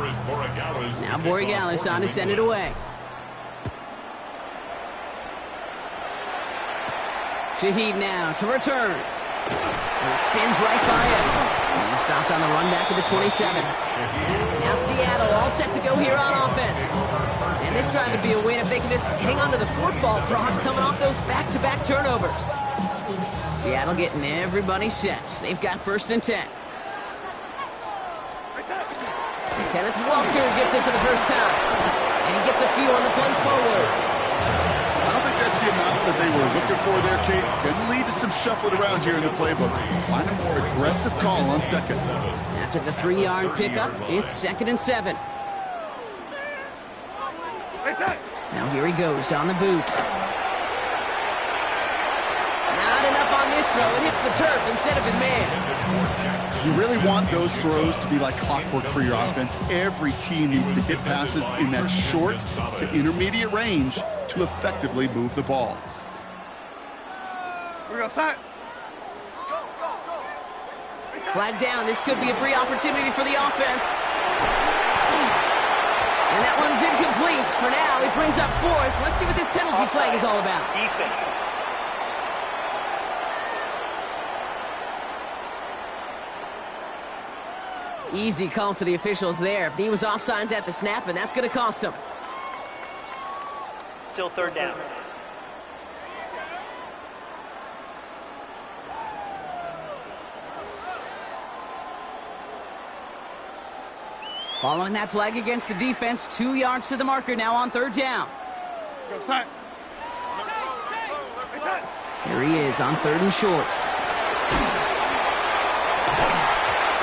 Now Borregales on to send it away. Shaheed now to return. And he spins right by him. He's stopped on the run back of the 27. Now Seattle all set to go here on offense. And this drive would be a win if they can just hang on to the football, Brock, coming off those back-to-back turnovers. Seattle getting everybody set. They've got 1st and 10. Kenneth Walker gets it for the first time. And he gets a few on the plunge forward. I don't think that's the amount that they were looking for there, Kate. Going to lead to some shuffling around here in the playbook. Find a more aggressive call on 2nd. After the 3-yard pickup, it's 2nd and 7. Now here he goes on the boot. Not enough on this throw. It hits the turf instead of his man. You really want those throws to be like clockwork for your offense. Every team needs to hit passes in that short to intermediate range to effectively move the ball. We're outside. Flag down. This could be a free opportunity for the offense. And that one's incomplete. For now, he brings up 4th. Let's see what this penalty flag is all about. Easy call for the officials there. He was offsides at the snap, and that's going to cost him. Still 3rd down. Following that flag against the defense, 2 yards to the marker now on 3rd down. Go side. Here he is on 3rd and short.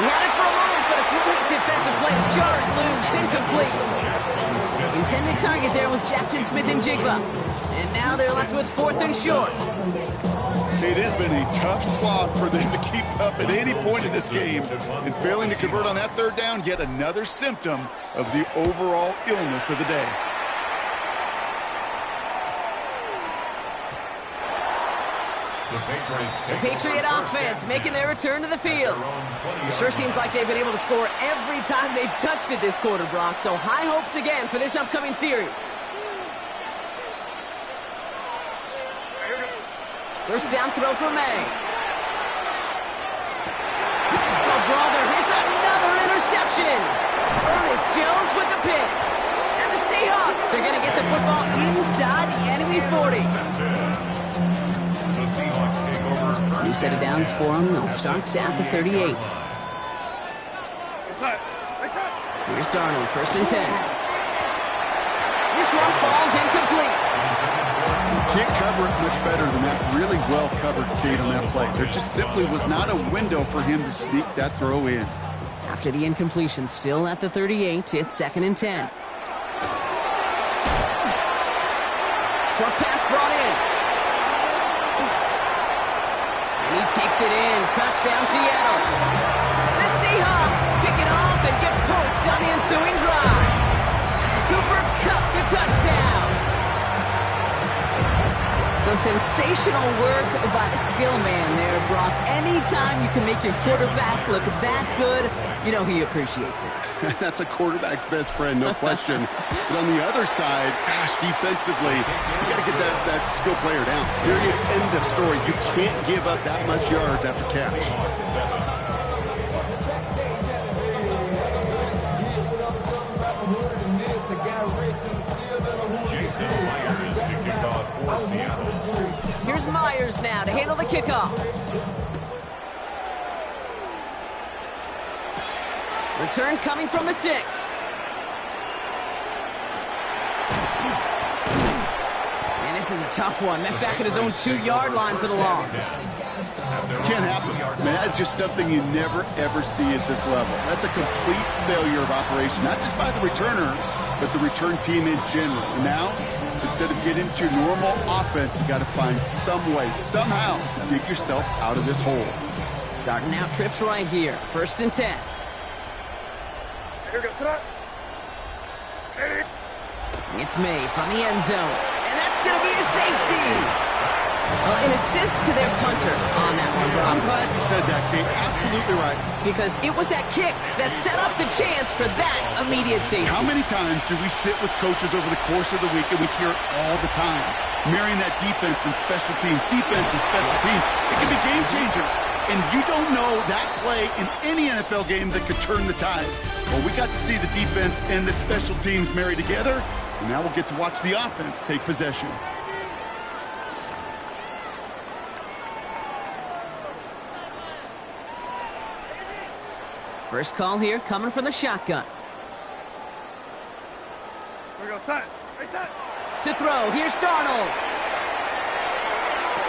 He had it for a moment, but a complete defensive play jarred loose, incomplete. Intended target there was Jackson Smith-Njigba. And now they're left with 4th and short. It has been a tough slog for them to keep up at any point in this game. And failing to convert on that 3rd down, yet another symptom of the overall illness of the day. The Patriot offense making their return to the field. It sure seems like they've been able to score every time they've touched it this quarter, Brock. So high hopes again for this upcoming series. 1st down throw for May. Oh, brother, it's another interception. Ernest Jones with the pick. And the Seahawks are going to get the football inside the enemy 40. New set of downs for them. They'll start at the 38. Here's Darnold, 1st and 10. This one falls incomplete. You can't cover it much better than that. Really well covered, Kate, on that play. There just simply was not a window for him to sneak that throw in. After the incompletion, still at the 38, it's 2nd and 10. Short pass brought in. And he takes it in. Touchdown, Seattle. The Seahawks pick it off and get points on the ensuing drive. Cooper Kupp, the touchdown. So sensational work by the skill man there, Brock. Anytime you can make your quarterback look that good, you know he appreciates it. That's a quarterback's best friend, no question. But on the other side, gosh, defensively, you got to get that skill player down. Period, end of story. You can't give up that much yards after catch. Here's Myers now to handle the kickoff. Return coming from the 6. And this is a tough one. Met back at his own 2-yard line for the loss. Can't happen. Man, that's just something you never, ever see at this level. That's a complete failure of operation, not just by the returner, but the return team in general. And now, instead of getting into your normal offense, you got to find some way, somehow, to dig yourself out of this hole. Starting out trips right here. 1st and 10. Here we go, sit up. It's May from the end zone. And that's going to be a safety. An assist to their punter on that one, Brock. I'm glad you said that, Kate. Absolutely right. Because it was that kick that set up the chance for that immediate safety. How many times do we sit with coaches over the course of the week and we hear it all the time? Marrying that defense and special teams, it can be game changers. And you don't know that play in any NFL game that could turn the tide. Well, we got to see the defense and the special teams marry together, and now we'll get to watch the offense take possession. First call here coming from the shotgun. Here we go, set. Reset. To throw, here's Darnold.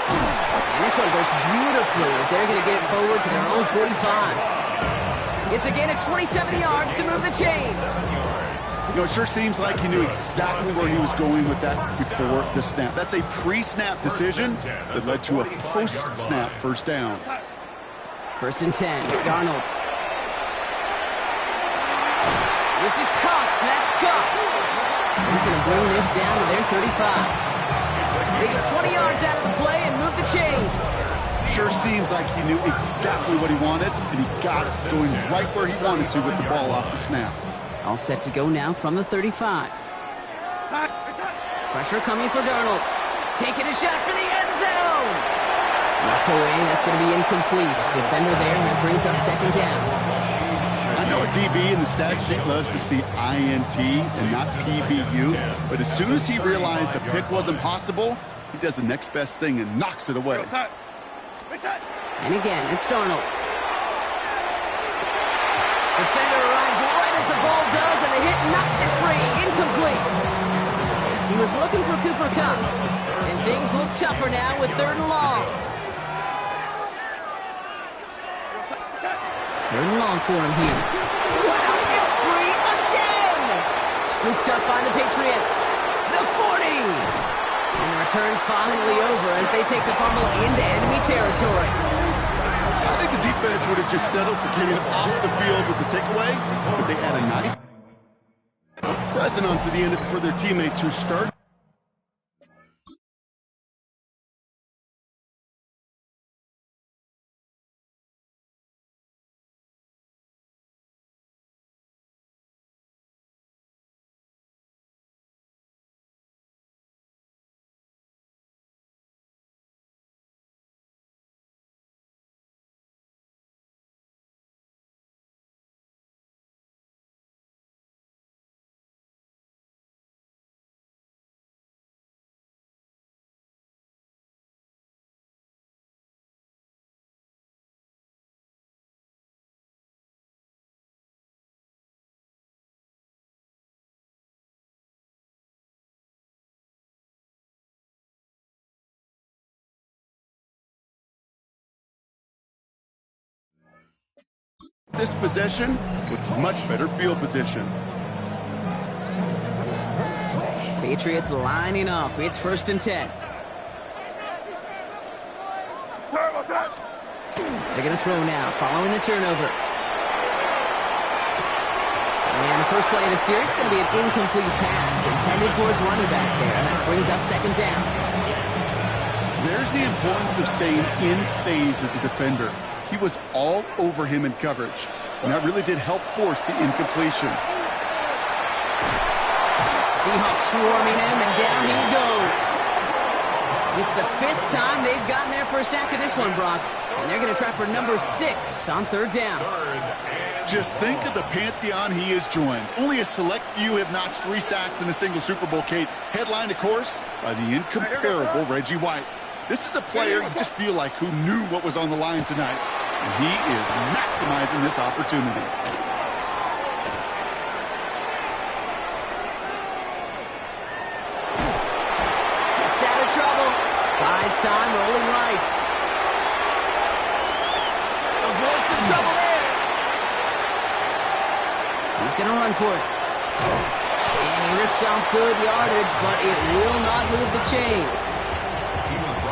And this one works beautifully as they're going to get it forward to their own 45. It's again at 27 yards to move the chains. You know, it sure seems like he knew exactly where he was going with that before the snap. That's a pre-snap decision that led to a post-snap first down. First and 10, Darnold. This is Cox. That's Cox. He's going to bring this down to their 35. They get 20 yards out of the play and move the chains. Sure seems like he knew exactly what he wanted, and he got it going right where he wanted to with the ball off the snap. All set to go now from the 35. Pressure coming for Darnold. Taking a shot for the end zone. Knocked away. That's going to be incomplete. Defender there, and that brings up second down. I know a DB in the stat sheet loves to see INT and not PBU, but as soon as he realized a pick wasn't possible, he does the next best thing and knocks it away. And again, it's Darnold. Defender arrives right as the ball does, and the hit knocks it free. Incomplete. He was looking for Cooper Kupp, and things look tougher now with 3rd and long. 3rd and long for him here. Wow, it's free again! Scooped up by the Patriots. The 40! And the return finally over as they take the fumble into enemy territory. I think the defense would have just settled for getting off the field with the takeaway, but they had a nice present onto the end for their teammates who start. This possession with much better field position. Patriots lining up. It's 1st and 10. They're going to throw now, following the turnover. And the first play of the series is going to be an incomplete pass intended for his running back there. And that brings up 2nd down. There's the importance of staying in phase as a defender. He was all over him in coverage, and that really did help force the incompletion. Seahawks swarming him, and down he goes. It's the 5th time they've gotten there for a sack of this one, Brock. And they're going to try for number 6 on 3rd down. Just think of the pantheon he has joined. Only a select few have notched 3 sacks in a single Super Bowl, Kate. Headlined, of course, by the incomparable Reggie White. This is a player you just feel like who knew what was on the line tonight. And he is maximizing this opportunity. Gets out of trouble. Buys time, rolling right. Avoids some trouble there. He's going to run for it. And he rips off good yardage, but it will not move the chains.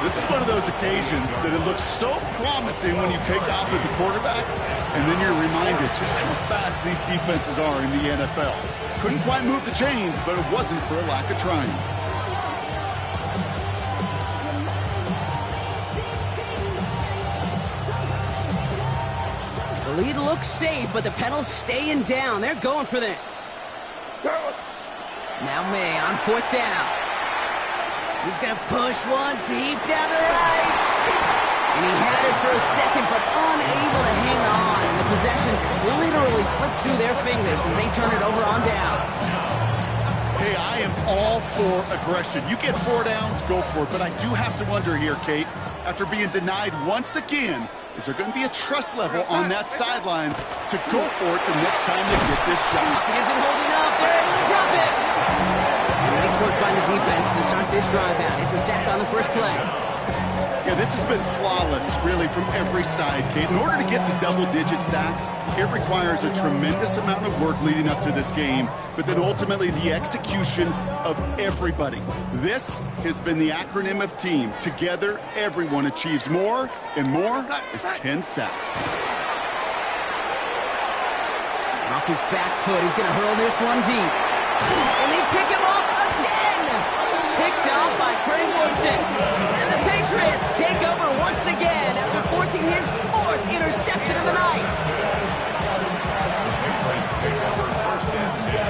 This is one of those occasions that it looks so promising when you take off as a quarterback, and then you're reminded just how fast these defenses are in the NFL. Couldn't quite move the chains, but it wasn't for a lack of trying. The lead looks safe, but the Penals staying down. They're going for this. Now May on 4th down. He's going to push one deep down the right. And he had it for a second, but unable to hang on. And the possession literally slipped through their fingers as they turn it over on downs. Hey, I am all for aggression. You get 4 downs, go for it. But I do have to wonder here, Kate, after being denied once again, is there going to be a trust level on that sidelines to go for it the next time they get this shot? It isn't holding up. They're able to drop it. Nice work by the defense to start this drive out. It's a sack on the first play. Yeah, this has been flawless, really, from every side, Kate. In order to get to double-digit sacks, it requires a tremendous amount of work leading up to this game, but then ultimately the execution of everybody. This has been the acronym of team. Together, everyone achieves more, and more is 10 sacks. Off his back foot, he's going to hurl this one deep. And they pick him up.